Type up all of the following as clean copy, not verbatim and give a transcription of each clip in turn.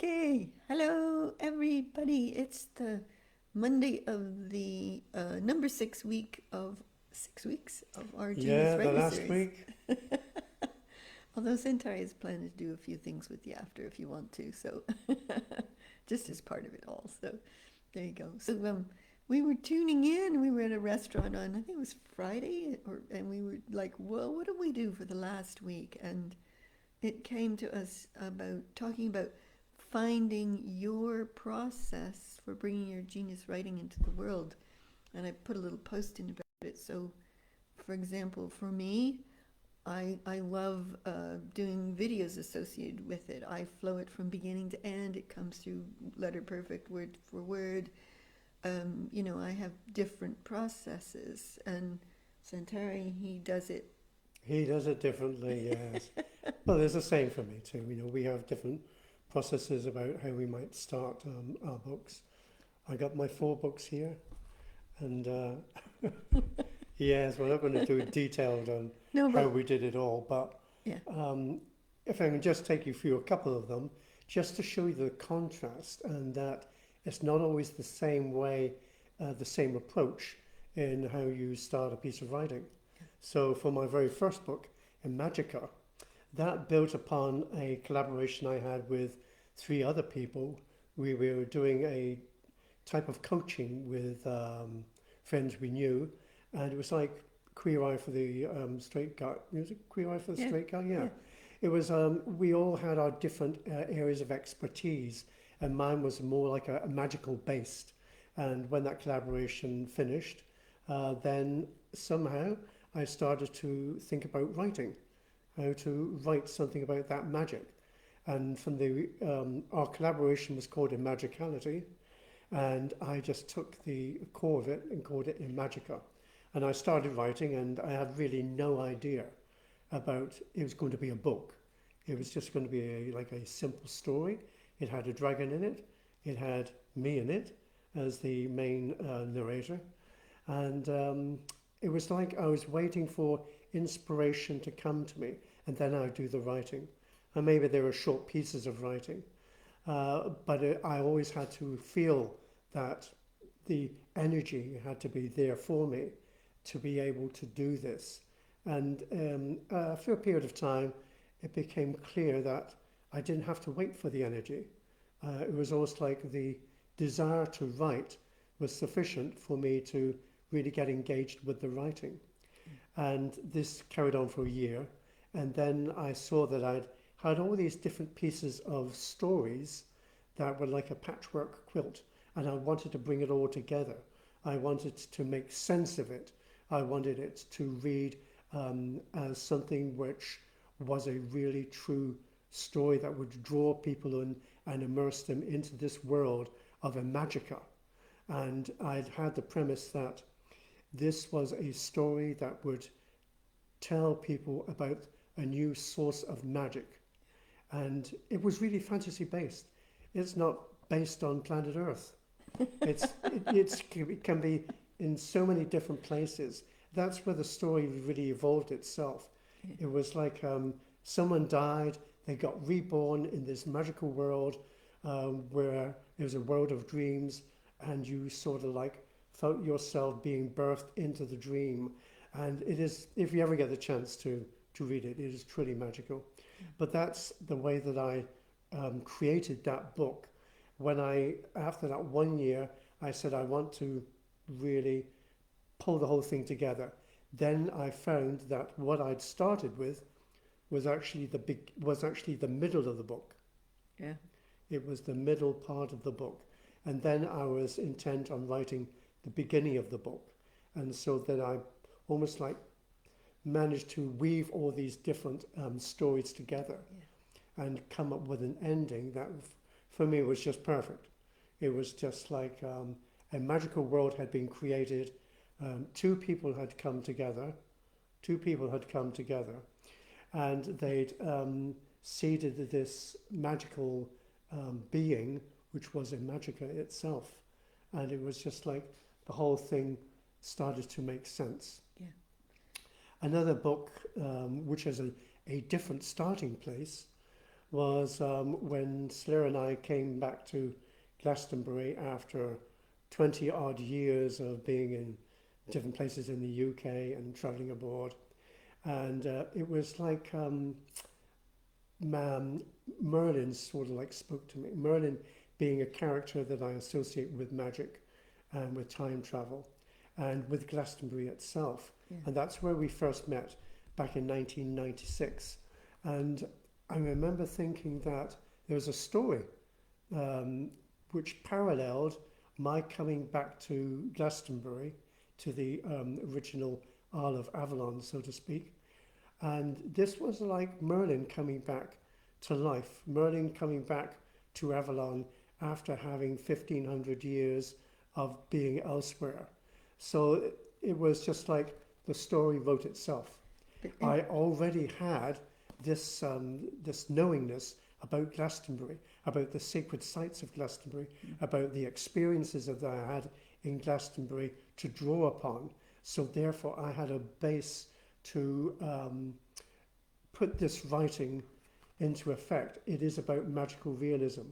Okay, hello everybody. It's the Monday of the number 6 week of 6 weeks of our Genius Yeah, the Writer last Series. week. Although Santari is planning to do a few things with you after if you want to, so just as part of it all. So there you go. So we were tuning in. We were at a restaurant on I think it was Friday, and we were like, "Well, what did we do for the last week?" And it came to us about talking about finding your process for bringing your genius writing into the world. And I put a little post in about it. So, for example, for me, I love doing videos associated with it. I flow it from beginning to end. It comes through letter perfect, word for word. I have different processes, and Santari, he does it. He does it differently, yes. Well, it's the same for me too. We have different processes about how we might start our books. I got my 4 books here, and yes, we're not going to do it detailed on No, how but we did it all, but yeah, um, if I can just take you through a couple of them, just to show you the contrast and that it's not always the same way, the same approach in how you start a piece of writing. So for my very first book, in Magica, that built upon a collaboration I had with 3 other people. We were doing a type of coaching with friends we knew, and it was like Queer Eye for the Straight Guy. Was it Queer Eye for the yeah, Straight Guy? Yeah. yeah. It was, we all had our different areas of expertise, and mine was more like a magical based. And when that collaboration finished, then somehow I started to think about writing, how to write something about that magic. And from our collaboration was called Imagicality, and I just took the core of it and called it Imagica. And I started writing, and I had really no idea about it was going to be a book. It was just going to be like a simple story. It had a dragon in it. It had me in it as the main narrator, and it was like I was waiting for inspiration to come to me, and then I'd do the writing. And maybe there were short pieces of writing, but I always had to feel that the energy had to be there for me to be able to do this. And after a period of time, it became clear that I didn't have to wait for the energy. It was almost like the desire to write was sufficient for me to really get engaged with the writing. And this carried on for a year. And then I saw that I'd had all these different pieces of stories that were like a patchwork quilt. And I wanted to bring it all together. I wanted to make sense of it. I wanted it to read as something which was a really true story that would draw people in and immerse them into this world of a magica. And I'd had the premise that this was a story that would tell people about a new source of magic. And it was really fantasy based. It's not based on planet Earth. It can be in so many different places. That's where the story really evolved itself. It was like someone died, they got reborn in this magical world where it was a world of dreams, and you sort of like felt yourself being birthed into the dream. And it is, if you ever get the chance to read it, it is truly magical. But that's the way that I created that book. After that one year, I said I want to really pull the whole thing together. Then I found that what I'd started with was actually the middle of the book. Yeah. It was the middle part of the book. And then I was intent on writing the beginning of the book. And so that I almost like managed to weave all these different stories together and come up with an ending that for me was just perfect. It was just like a magical world had been created. Two people had come together. Two people had come together, and they'd seeded this magical being, which was a magica itself, and it was just like the whole thing started to make sense. Yeah. Another book, which has a different starting place, was when Slayer and I came back to Glastonbury after 20 odd years of being in different places in the UK and travelling abroad. And it was like Merlin sort of like spoke to me. Merlin being a character that I associate with magic and with time travel and with Glastonbury itself. Yeah. And that's where we first met back in 1996. And I remember thinking that there was a story which paralleled my coming back to Glastonbury, to the original Isle of Avalon, so to speak. And this was like Merlin coming back to life, Merlin coming back to Avalon after having 1500 years of being elsewhere. So it was just like the story wrote itself. I already had this knowingness about Glastonbury, about the sacred sites of Glastonbury, about the experiences that I had in Glastonbury to draw upon. So therefore I had a base to put this writing into effect. It is about magical realism.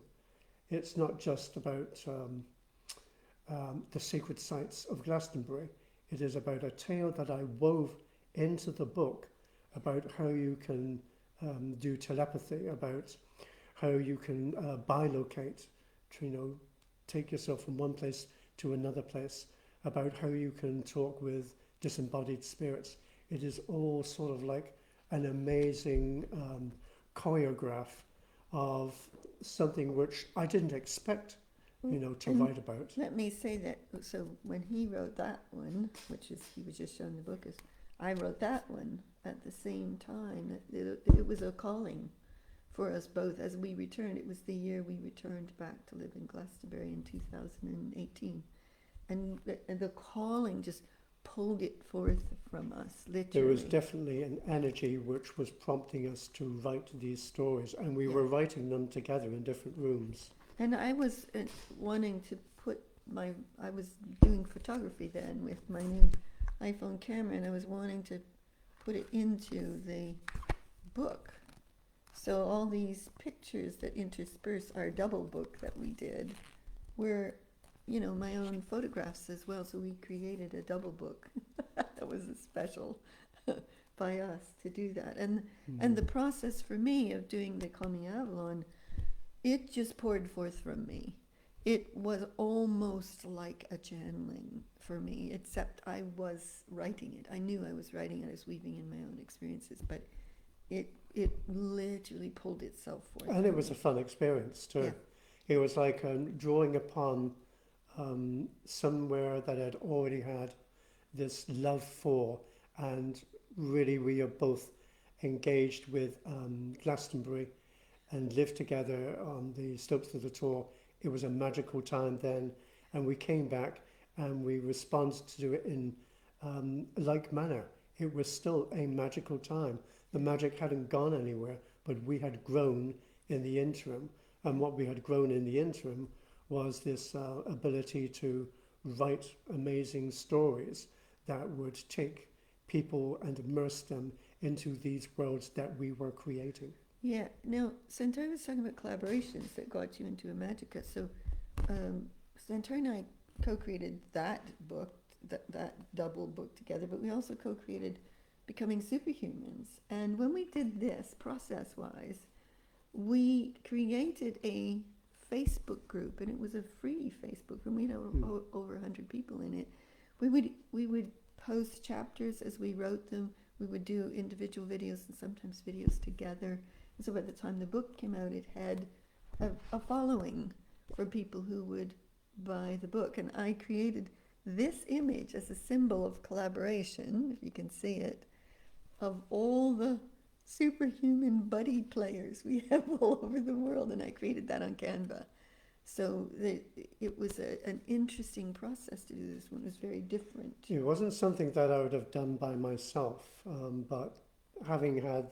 It's not just about the sacred sites of Glastonbury. It is about a tale that I wove into the book about how you can do telepathy, about how you can bilocate, to, take yourself from one place to another place, about how you can talk with disembodied spirits. It is all sort of like an amazing choreograph of something which I didn't expect, to write about. Let me say that, so when he wrote that one, which is, he was just showing the book, is I wrote that one at the same time. It was a calling for us both as we returned. It was the year we returned back to live in Glastonbury in 2018. And the calling just pulled it forth from us, literally. There was definitely an energy which was prompting us to write these stories, and we were writing them together in different rooms. And I was wanting to put I was doing photography then with my new iPhone camera, and I was wanting to put it into the book. So all these pictures that intersperse our double book that we did were, my own photographs as well. So we created a double book. That was a special by us to do that. And the process for me of doing the Coming Avalon, it just poured forth from me. It was almost like a channeling for me, except I was writing it. I knew I was writing it. I was weaving in my own experiences, but it literally pulled itself forth. And it was a fun experience too. Yeah. It was like drawing upon somewhere that I'd already had this love for, and really we are both engaged with Glastonbury and lived together on the slopes of the Tor. It was a magical time then, and we came back and we responded to it in like manner. It was still a magical time. The magic hadn't gone anywhere, but we had grown in the interim, and what we had grown in the interim was this ability to write amazing stories that would take people and immerse them into these worlds that we were creating. Yeah, now, Santari was talking about collaborations that got you into Imagica. So Santari and I co-created that book, that double book together, but we also co-created Becoming Superhumans. And when we did this, process-wise, we created a Facebook group, and it was a free Facebook group. We had over 100 people in it. We would post chapters as we wrote them. We would do individual videos and sometimes videos together. And so by the time the book came out, it had a following for people who would buy the book. And I created this image as a symbol of collaboration, if you can see it, of all the superhuman buddy players we have all over the world. And I created that on Canva. So it was an interesting process to do this one. It was very different. It wasn't something that I would have done by myself, but having had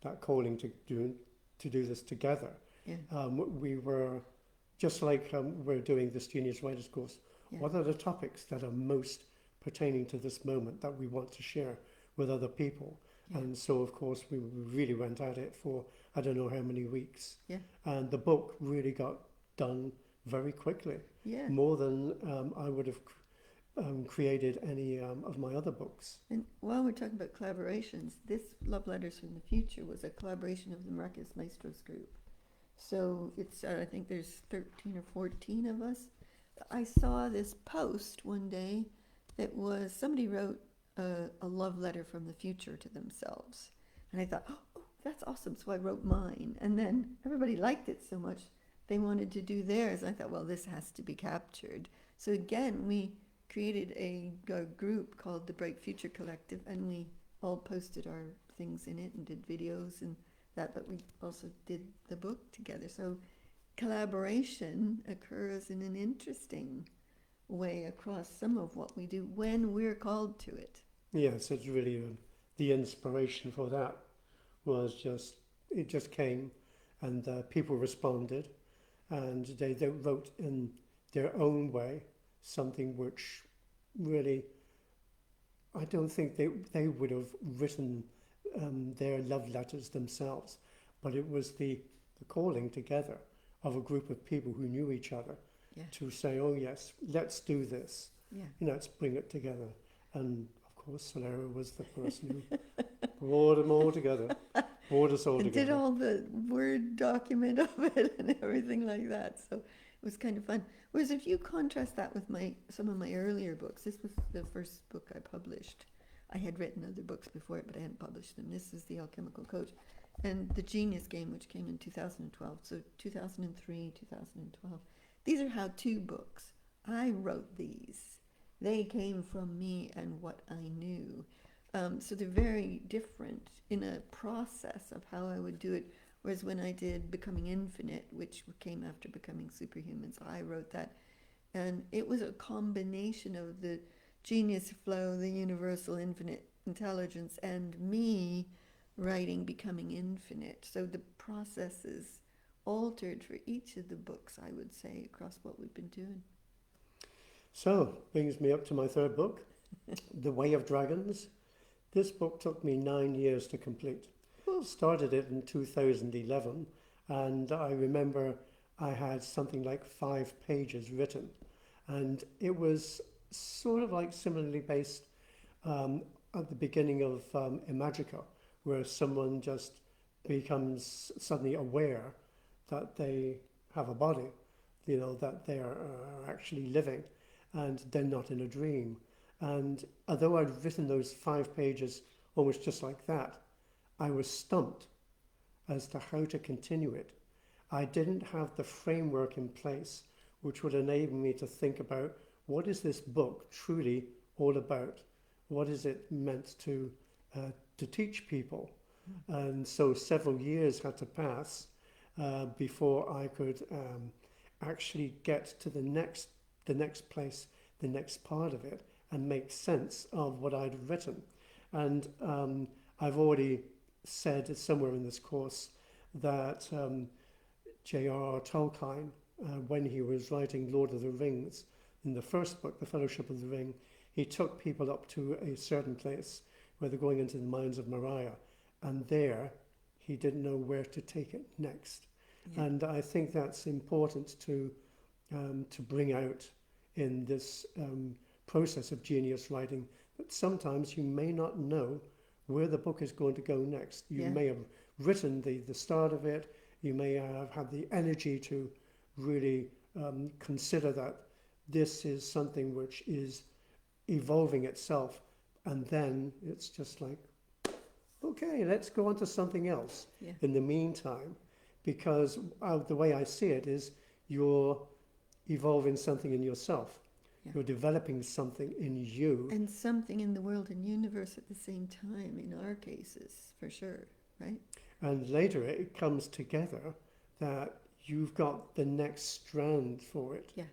that calling to do this together, we were just like we're doing this Genius Writers course. Yeah. What are the topics that are most pertaining to this moment that we want to share with other people? Yeah. And so, of course, we really went at it for I don't know how many weeks. Yeah. And the book really got done very quickly, Yeah. more than I would have created any of my other books. And while we're talking about collaborations, this Love Letters from the Future was a collaboration of the Marcus Maestros group. So it's, I think there's 13 or 14 of us. I saw this post one day that was, somebody wrote a love letter from the future to themselves. And I thought, oh, that's awesome. So I wrote mine. And then everybody liked it so much, they wanted to do theirs. I thought, well, this has to be captured. So again, we created a group called the Bright Future Collective, and we all posted our things in it and did videos and that, but we also did the book together. So collaboration occurs in an interesting way across some of what we do when we're called to it. Yes, it's really the inspiration for that was just, it just came, and people responded, and they wrote in their own way something which really, I don't think they would have written their love letters themselves, but it was the calling together of a group of people who knew each other, Yeah. to say, oh yes, let's do this, Yeah. let's bring it together. And of course Solera was the person who brought them all together, brought us all And together. did all the Word document of it and everything like that. So it was kind of fun. Whereas if you contrast that with some of my earlier books, this was the first book I published. I had written other books before it, but I hadn't published them. This is The Alchemical Coach. And The Genius Game, which came in 2012. So 2003, 2012. These are how-to books. I wrote these. They came from me and what I knew. So they're very different in a process of how I would do it. Whereas when I did Becoming Infinite, which came after Becoming Superhumans, I wrote that. And it was a combination of the genius flow, the universal infinite intelligence, and me writing Becoming Infinite. So the process is altered for each of the books, I would say, across what we've been doing. So, brings me up to my third book, The Way of Dragons. This book took me 9 years to complete. Ooh. Started it in 2011, and I remember I had something like 5 pages written, and it was sort of like similarly based at the beginning of Imagica, where someone just becomes suddenly aware that they have a body, that they are actually living, and they're not in a dream. And although I'd written those 5 pages almost just like that, I was stumped as to how to continue it. I didn't have the framework in place which would enable me to think about, what is this book truly all about? What is it meant to teach people? And so several years had to pass before I could actually get to the next place, the next part of it, and make sense of what I'd written. And I've already said somewhere in this course that J.R.R. Tolkien, when he was writing Lord of the Rings, in the first book, The Fellowship of the Ring, he took people up to a certain place where they're going into the mines of Moria, and there he didn't know where to take it next. Yeah. And I think that's important to bring out in this process of genius writing, that sometimes you may not know where the book is going to go next. You may have written the start of it, you may have had the energy to really consider that this is something which is evolving itself, and then it's just like, okay, let's go on to something else in the meantime, because the way I see it is you're evolving something in yourself. You're developing something in you. And something in the world and universe at the same time, in our cases, for sure, right? And later it comes together that you've got the next strand for it. Yeah.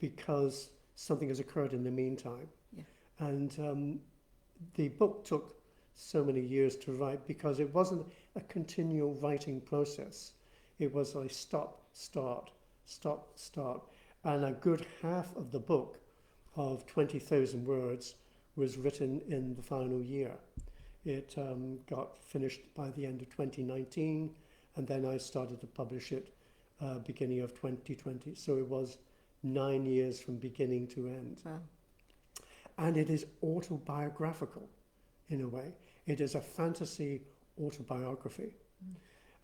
Because something has occurred in the meantime. Yeah. And the book took so many years to write because it wasn't a continual writing process. It was a stop, start, stop, start. And a good half of the book of 20,000 words was written in the final year. It got finished by the end of 2019, and then I started to publish it beginning of 2020. So it was 9 years from beginning to end. Wow. And it is autobiographical in a way. It is a fantasy autobiography.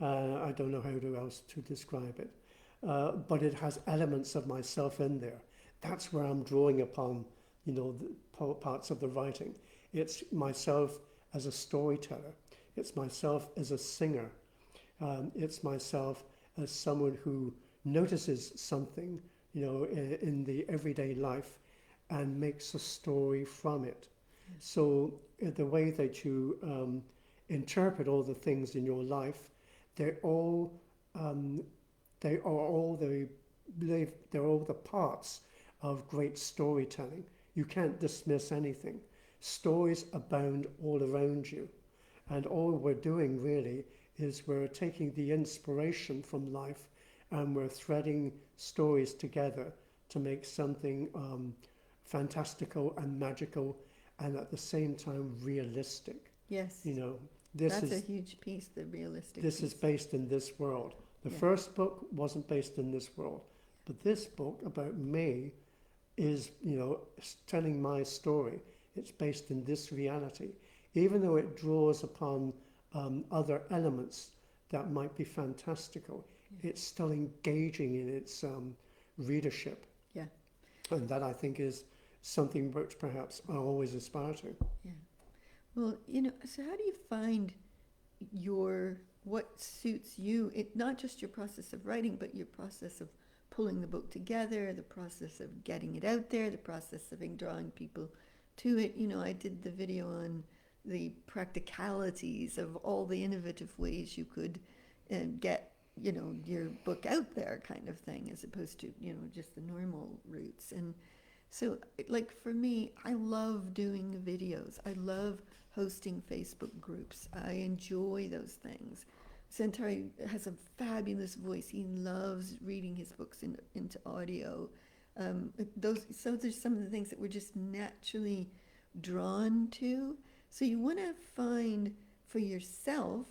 I don't know else to describe it. But it has elements of myself in there. That's where I'm drawing upon, the parts of the writing. It's myself as a storyteller. It's myself as a singer. It's myself as someone who notices something, in the everyday life and makes a story from it. So the way that you interpret all the things in your life, they're all they're all the parts of great storytelling. You can't dismiss anything. Stories abound all around you, and all we're doing really is we're taking the inspiration from life and we're threading stories together to make something fantastical and magical, and at the same time realistic. Yes. That's a huge piece, the realistic This piece. is based in this world. The Yeah. first book wasn't based in this world, but this book about me is, telling my story. It's based in this reality, even though it draws upon other elements that might be fantastical. It's still engaging in its readership. Yeah. And that, I think, is something which perhaps I always aspire to. Yeah. Well, so how do you find what suits you? Not just your process of writing, but your process of pulling the book together, the process of getting it out there, the process of drawing people to it. I did the video on the practicalities of all the innovative ways you could get, your book out there, kind of thing, as opposed to, just the normal routes. And so, like, for me, I love doing videos. I love hosting Facebook groups. I enjoy those things. Santari has a fabulous voice. He loves reading his books into audio. So there's some of the things that we're just naturally drawn to. So you want to find for yourself,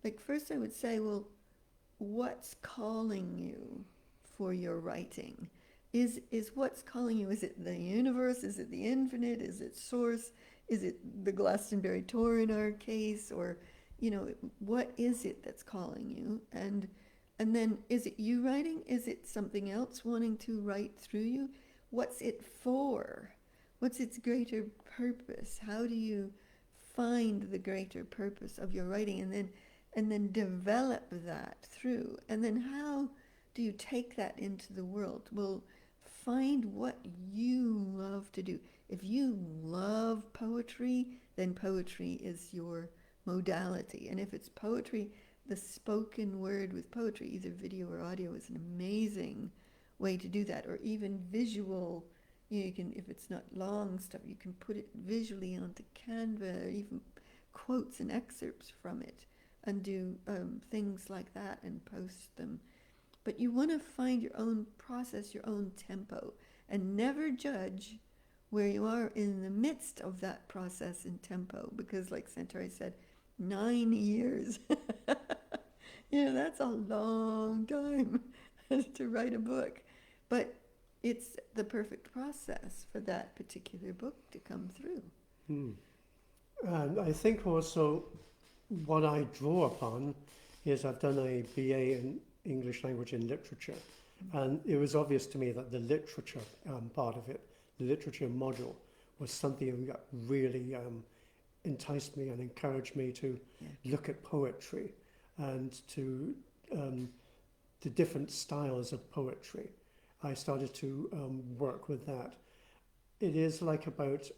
like, first I would say, well, what's calling you for your writing? Is what's calling you, is it the universe? Is it the infinite? Is it source? Is it the Glastonbury tour in our case? Or, what is it that's calling you? And then, is it you writing? Is it something else wanting to write through you? What's it for? What's its greater purpose? How do you find the greater purpose of your writing, and then develop that through? And then how do you take that into the world? Well, find what you love to do. If you love poetry, then poetry is your modality. And if it's poetry, the spoken word with poetry, either video or audio, is an amazing way to do that. Or even visual. You can, if it's not long stuff, you can put it visually onto Canva, or even quotes and excerpts from it, and do things like that and post them. But you want to find your own process, your own tempo, and never judge where you are in the midst of that process and tempo, because, like Santari said, 9 years. That's a long time to write a book. But it's the perfect process for that particular book to come through. And I think also what I draw upon is I've done a BA in English language and literature, and it was obvious to me that the literature part of it, the literature module, was something that really enticed me and encouraged me to look at poetry and to the different styles of poetry. I started to work with that. It is like about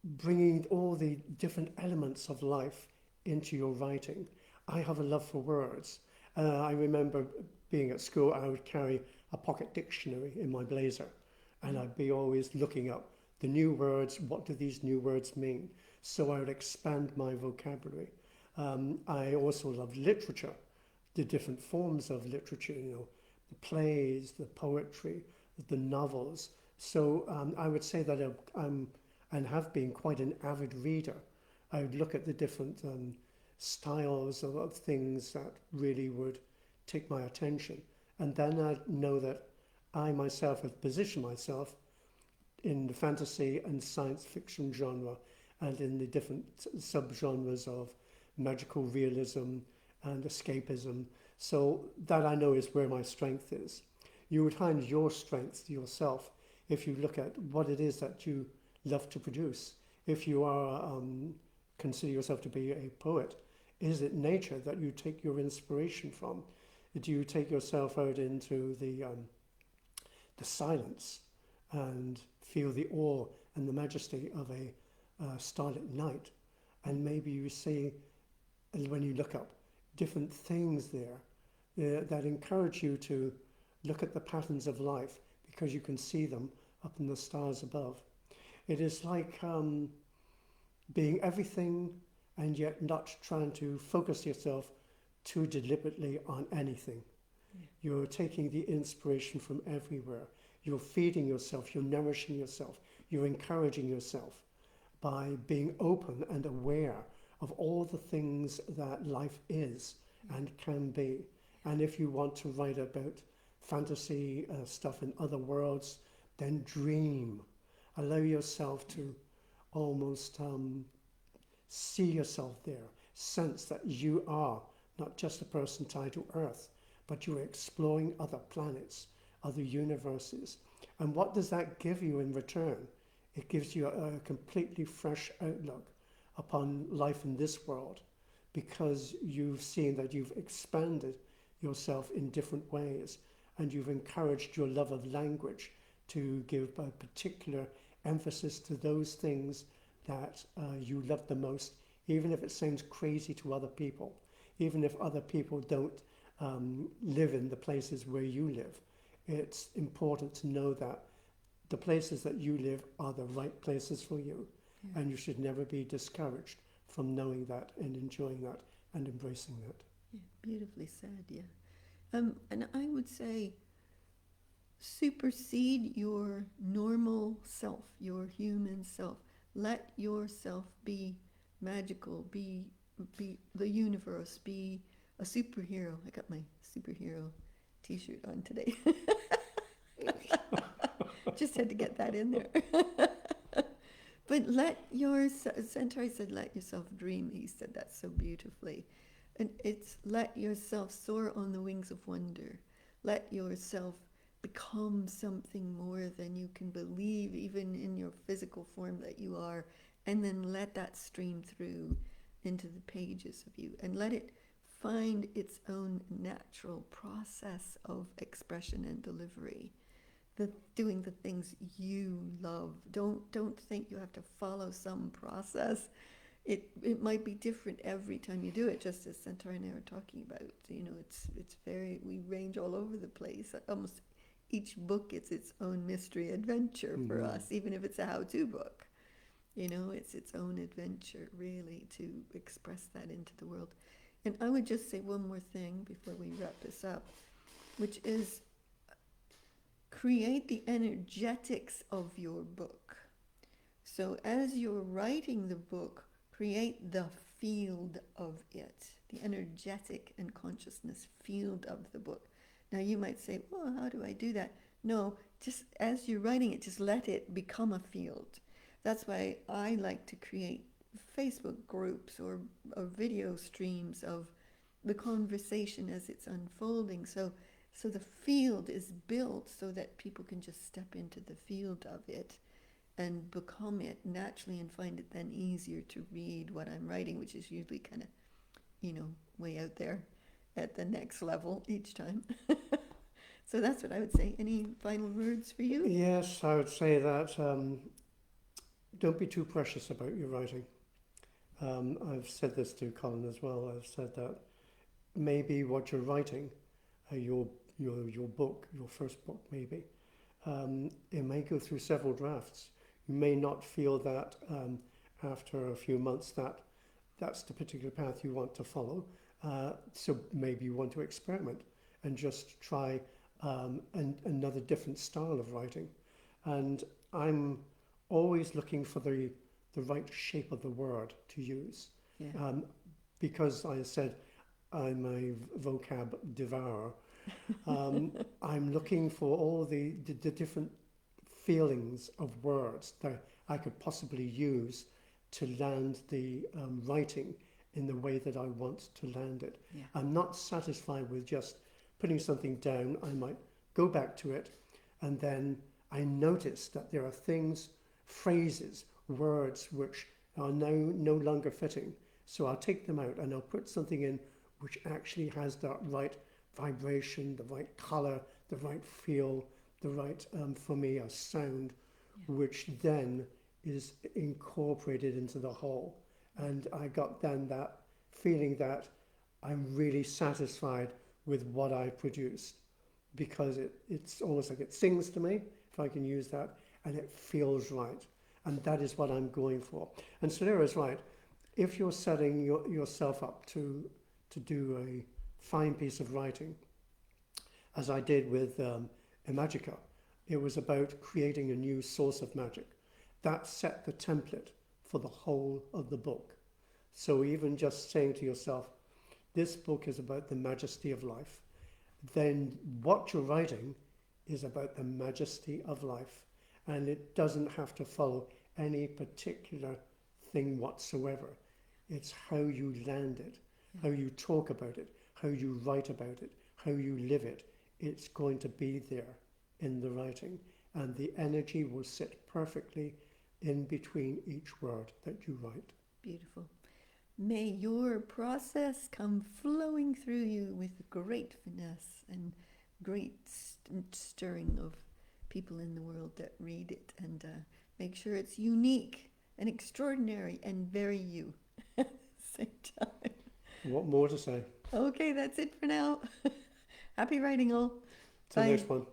bringing all the different elements of life into your writing. I have a love for words. I remember being at school, I would carry a pocket dictionary in my blazer, and I'd be always looking up the new words. What do these new words mean? So I would expand my vocabulary. I also loved literature, the different forms of literature, the plays, the poetry, the novels. So I would say that I'm and have been quite an avid reader. I would look at the different styles of things that really would take my attention. And then I know that I myself have positioned myself in the fantasy and science fiction genre and in the different subgenres of magical realism and escapism. So that I know is where my strength is. You would find your strength yourself if you look at what it is that you love to produce. If you are consider yourself to be a poet, is it nature that you take your inspiration from? Do you take yourself out into the silence and feel the awe and the majesty of a starlit night? And maybe you see, when you look up, different things there that encourage you to look at the patterns of life because you can see them up in the stars above. It is like being everything and yet not trying to focus yourself too deliberately on anything. Yeah. You're taking the inspiration from everywhere. You're feeding yourself, you're nourishing yourself, you're encouraging yourself by being open and aware of all the things that life is and can be. And if you want to write about fantasy stuff in other worlds, then dream. Allow yourself to almost see yourself there, sense that you are not just a person tied to Earth, but you're exploring other planets, other universes. And what does that give you in return? It gives you a completely fresh outlook upon life in this world, because you've seen that you've expanded yourself in different ways, and you've encouraged your love of language to give a particular emphasis to those things that you love the most, even if it sounds crazy to other people, even if other people don't live in the places where you live. It's important to know that the places that you live are the right places for you. Yeah. And you should never be discouraged from knowing that and enjoying that and embracing that. Yeah, beautifully said, yeah. And I would say supersede your normal self, your human self. Let yourself be magical, be the universe, be a superhero. I got my superhero t-shirt on today. Just had to get that in there. But Santari said, let yourself dream. He said that so beautifully. And it's let yourself soar on the wings of wonder. Let yourself become something more than you can believe, even in your physical form that you are. And then let that stream through into the pages of you. And let it find its own natural process of expression and delivery. Doing the things you love. Don't think you have to follow some process. It might be different every time you do it, just as Santari and I were talking about. You know, it's we range all over the place. Almost each book is its own mystery adventure for us, even if it's a how-to book. You know, it's its own adventure, really, to express that into the world. And I would just say one more thing before we wrap this up, which is create the energetics of your book. So as you're writing the book, create the field of it, the energetic and consciousness field of the book. Now you might say, well, how do I do that? No, just as you're writing it, just let it become a field. That's why I like to create Facebook groups or video streams of the conversation as it's unfolding. So the field is built so that people can just step into the field of it and become it naturally and find it then easier to read what I'm writing, which is usually kind of, way out there at the next level each time. So that's what I would say. Any final words for you? Yes, I would say that don't be too precious about your writing. I've said this to Colin as well. I've said that maybe what you're writing, your book, your first book maybe, it may go through several drafts. You may not feel that after a few months that's the particular path you want to follow. So maybe you want to experiment and just try another different style of writing. And I'm always looking for the right shape of the word to use. Yeah. because I said I'm a vocab devourer, I'm looking for all the different feelings of words that I could possibly use to land the writing in the way that I want to land it. Yeah. I'm not satisfied with just putting something down. I might go back to it, and then I notice that there are things, phrases, words which are now no longer fitting. So I'll take them out and I'll put something in which actually has that right vibration, the right color, the right feel, the right, for me, a sound, which then is incorporated into the whole. And I got then that feeling that I'm really satisfied with what I produced, because it's almost like it sings to me, if I can use that, and it feels right. And that is what I'm going for. And Sarah's right. If you're setting yourself up to do a fine piece of writing, as I did with Imagica, it was about creating a new source of magic. That set the template for the whole of the book. So even just saying to yourself, this book is about the majesty of life, then what you're writing is about the majesty of life. And it doesn't have to follow any particular thing whatsoever. It's how you land it, how you talk about it, how you write about it, how you live it. It's going to be there in the writing, and the energy will sit perfectly in between each word that you write. Beautiful. May your process come flowing through you with great finesse and great stirring of people in the world that read it, and make sure it's unique and extraordinary and very you at the same time. What more to say? Okay, that's it for now. Happy writing all. Till Bye. next one.